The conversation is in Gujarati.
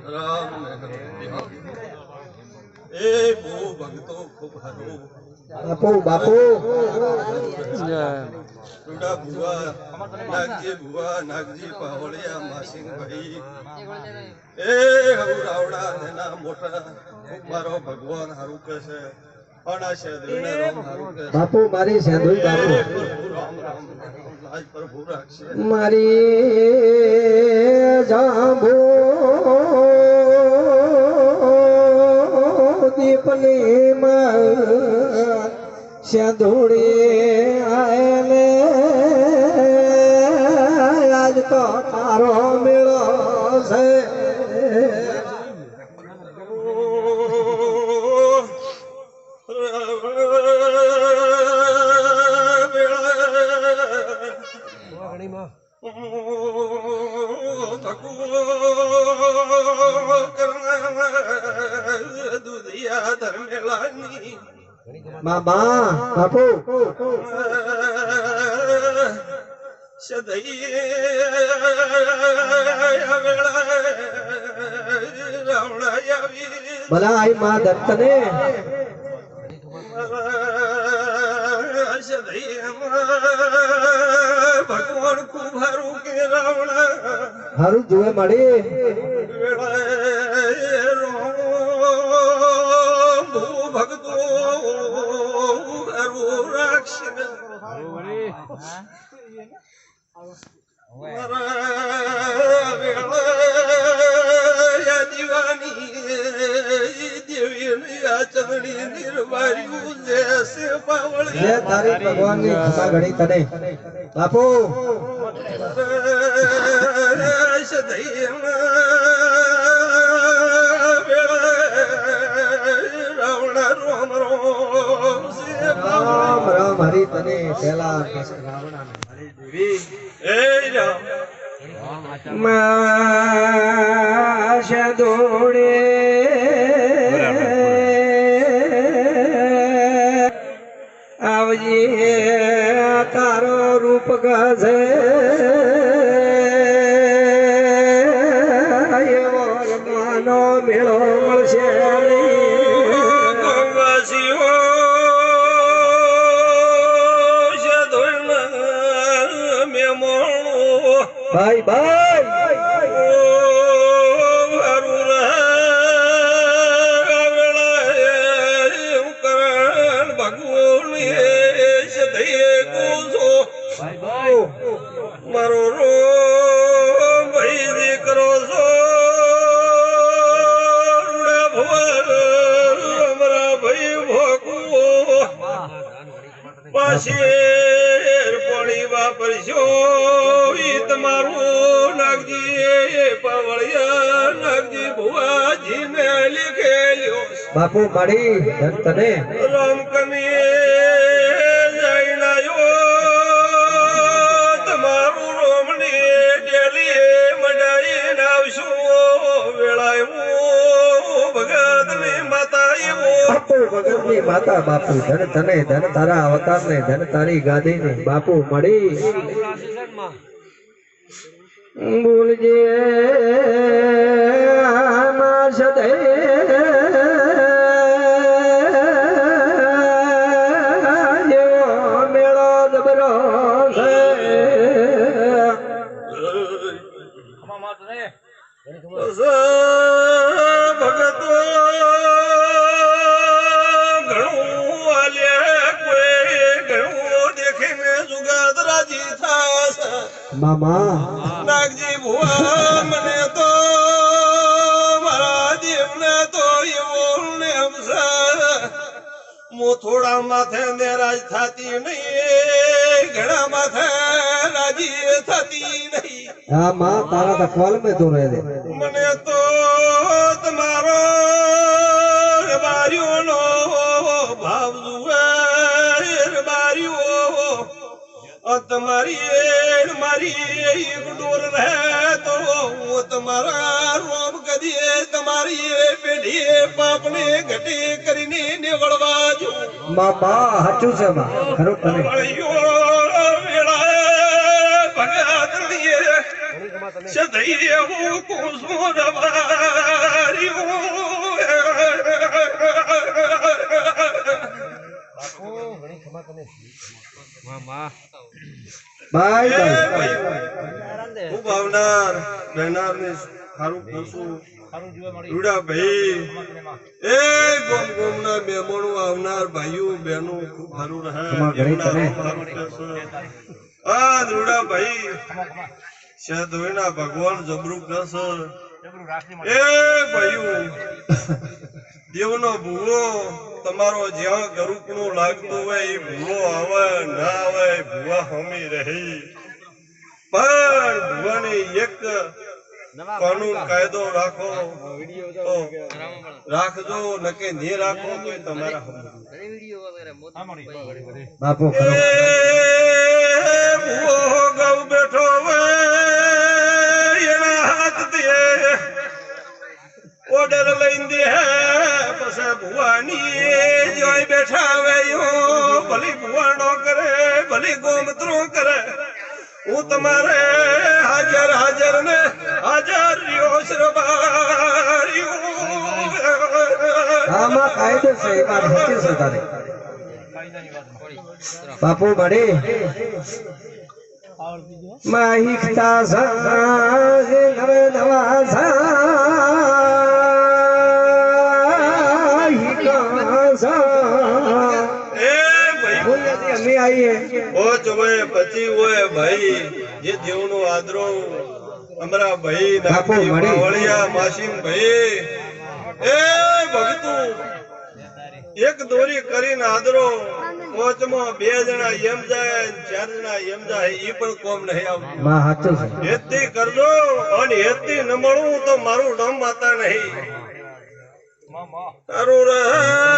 રામ એ બહુ ભક્તો ખૂબ હારું બાપુ બાપુ ટુડા ભુવા નાગજી પાવળિયા માસિંગભાઈ એ હરુ રાવડા નેના મોટા મારો ભગવાન હારું કે છે પાડા શેદરીને રામ હારું કે બાપુ મારી સેંધુઈ બાપુ રામ રામ લાજ પ્રભુ રાખશે મારી જાંબુ દીપની માં સેંધુડી આયલે આજ તો તારો મેળો છે મામા બાપુ ભલા આઈ માં દત્ત ને ભગવાન ખૂબ હારું કે રાવણા હારું જોવે મળી ભગતો હારું રાખશે દીવાની દેવી આ ચંદડી નિર્વાર્યું જૈસે પાવળી તારી ભગવાન ની ખમા ઘણી તને બાપુ રામ રામ હરી તને પેલા રાવણા હરી દેવી એ રામ માં શદોડે આવજે તારો રૂપ ગજે એવો માનો મેળો મળશે ભાઈ ભાઈ મારો રો ભાઈ દીકરો છો અમારા ભાઈ ભોગવો પાછેર પાણી વાપરશો તમારું નાગજી પાવળિયા નાગજી ભુવાજી ને લીખેલ્યો બાપુ મારી તને રામ કમી જઈનાયો તમારું રોમણી ડેલી મડાઈને આવશું વેળાયું ભગત ની માતા બાપુ ભગત ની માતા બાપુ ધન તને ધન તારા અવતાર ને ધન તારી ગાદી ને બાપુ મળી બોલજે માં સદે જેવો મેળો જબરો છે ભગતો ઘણું આલ્યા કોઈ ઘણું દેખીને જુગાદ રાજી થાશે મામા નાગજી ભુવા મને તો મારા દેવને તો એવો નેમ છે થોડા માથે નારાજ થતી નહીં ઘણા માથે રાજી થતી નહીં હા માં તારા તો કોલ में तो रहे મને તો તમારો બારીઓનો ભાવ જુએ બારીઓ તમારી મારી ડોર રહે તો હું તમારા રોમ કદીએ તમારી પેઢી પાપને ઘટી કરીને નીકળવા જો બાપા હાચું છે માં ખરું તને સદઈ એવું કુસુમ રવાર્યું બાય હું ભાવનાર બહેનાર ને સારું કરશું રૂડા ભાઈ એ ગોમ ગોમના મહેમાનો આવનાર ભાઈઓ બહેનો ખૂબ સારું રહે આ રૂડા ભાઈ શહેદોના ભગવાન જબરું કરશે એ ભાઈઓ દેવનો ભૂવો તમારો જ્યાં ગરુકનું લાગતું હોય એ ભૂવો આવે ના આવે ભૂવા હમી રહી પણ ભૂવાની એક કાનૂન કાયદો રાખો તો રાખજો નકે નહીં રાખો તો તમારા બાપુ ભૂવો ગૌ બેઠો હોય એના હાથ દે ઓર્ડર લઈને દે પછી ભુવાની જોઈ બેઠા હોય ભલી ભુવાણો કરે ભલી ગોમત્રો કરે હું તમારે હાજર હાજર ને હાજર રહ્યો આમાં કાયદો છે એ વાત સાચી છે તારી બાપુ મળી માહિકતા સાજ નવ નવા અમે આવીએ પછી હોય ભાઈ જે દેવનો આદરો અમારા ભાઈ વળિયા માસીમ ભાઈ એ ભગતું એક દોરી કરીને આદરો કોચમાં 2 જણા એમ જાય 4 જણા એમ જાય ઈ પણ કોમ નહીં આવતું માં સાચું છે હેતી કરજો અને હેતી ન મળું તો મારું નામ માતા નહીં તારું રહે